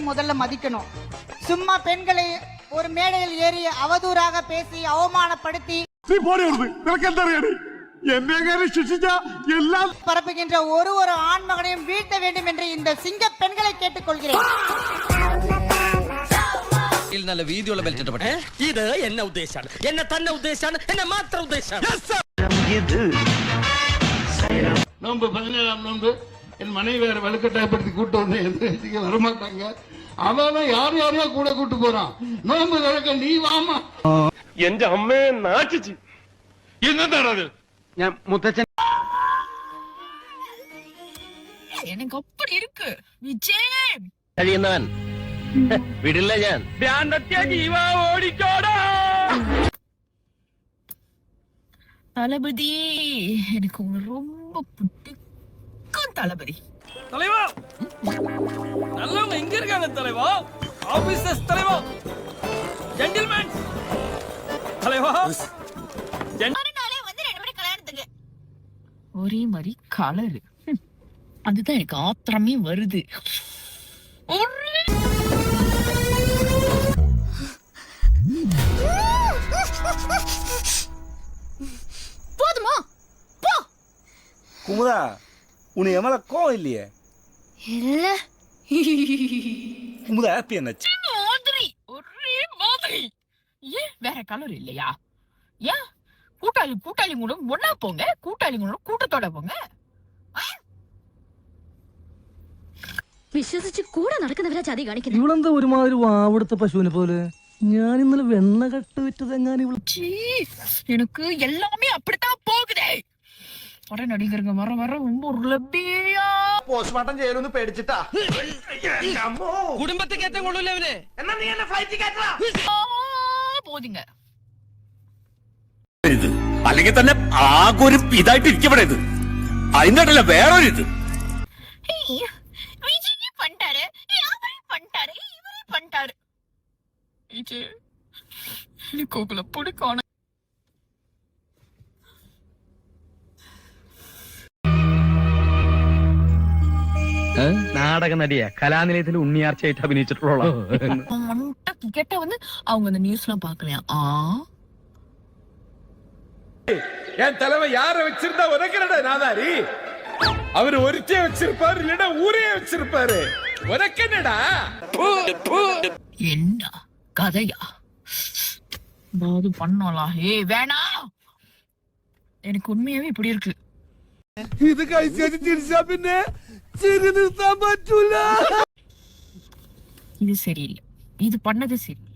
பெண்களையும் முதல்ல மதிக்கணும். சும்மா பெண்களை ஒரு மேடையில் ஏறி அவதூறாக பேசி அவமானப்படுத்தி பரப்புகின்ற ஒரு ஆண்மகனையும் வீழ்த்த வேண்டும் என்று இந்த சிங்க பெண்களை கேட்டுக்கொள்கிறேன். நல்ல வீடியோல வெளியிடப்பட்டேன். இது என்ன உத்தேசம்? என்ன தன்ன உத்தேசம்? என்ன மாத்திர உத்தேசம்? நோன்பு 17ஆம் நோன்பு என் மனைவி வேற வலுக்கட்டாயப்படுத்தி கூட்டு வந்து வரமாட்டாங்க. அவன் யாரையா கூட கூட்டு போறான். நோன்பு திறக்க நீ வாமா. எந்த அம்மே நாச்சிச்சு. என்னது ഞാൻ മുത്തച്ഛൻ எனக்கு அப்படி இருக்கு விஜய் കഴിയുന്നവൻ വിടില്ല ഞാൻ. தளபதி எனக்கு உங்களை ரொம்ப பிடிக்கும் தளபதி. தலைவா நல்லவங்க எங்க இருக்காங்க தலைவா? ஆபீசர்ஸ் தலைவா, ஜென்டில்மேன் தலைவா. மறுநாளே வந்து 2 மணி கல்யாணத்துக்கு ஒரே மாதிரி கலரு. அதுதான் எனக்கு ஆத்திரமே வருது. போதுமா போ. കുമുദാ ഉനി എമല കോവം ഇല്ലയേ? இல்ல കുമുദാ ഹാപ്പി എന്നുവെച്ച് மாதிரி ஒரே மாதிரி. ஏன் வேற கலர் இல்லையா? ஏன் கூட்டாளி கூட ஒன்னா போங்க, கூட்டாளி கூட கூட்டத்தோட போங்க. വിശ്വസിച്ച് കൂടെ നടക്കുന്നവരാ ചതി കാണിക്കുന്നത്. ഇവളെന്താ ഒരുമാതിരി വാവെടുത്ത പശുവിനെ പോലെ? ഞാൻ ഇന്നലെ വെണ്ണ കട്ട് വിറ്റതെങ്ങാനും எனக்கு எல்லாமே அப்படித்தான் போகுதே. வர நடிகருங்க வர வர ரொம்ப உருளப்பியா. പോസ്റ്റ്മോർട്ടം ചെയ്യലൊന്ന് പേടിച്ചിട്ടാ. കുടുംബത്തിൽ ഏറ്റവും കൊള്ളൂല അവന്. എന്നാ നീ എന്നെ ഫ്ലൈറ്റിൽ കയറ്റടാ. போதுங்க. അല്ലെങ്കിൽ തന്നെ ആകെ ഒരു ഇതായിട്ട് ഇരിക്കപ്പെടെ ഇത്. അതിന്റെ വേറൊരു ഇത് விஜய் பண்ணிட்டாரு, அவரே பண்ணிட்டாரு, இவரே பண்ணிட்டாரு. விஜய் எனக்கு உங்களை பிடிக்கும். നാടക നടിയാ, കലാനിലയത്തിൽ ഉണ്ണിയാർച്ചയായിട്ട് അഭിനയിച്ചിട്ടുള്ള. கேட்டா வந்து அவங்க அந்த நியூஸ்லாம் பாக்கலையா? என் தலைவன் யார வச்சிருந்தா உனக்கு நாதாரி? அவர் ஒருத்தே வச்சிருப்பாரு, இல்லடா ஊரே வச்சிருப்பாரு. உனக்கு என்னடா என்ன கதையா? ஏதாவது பண்ணலாம். வேணாம், எனக்கு உண்மையாவே இப்படி இருக்கு. ഇത് കഴിച്ചു തിരിച്ചാ പിന്നെ ചിരി നിർത്താൻ പറ്റൂല. இது சரியில்லை, இது பண்ணது சரியில்லை.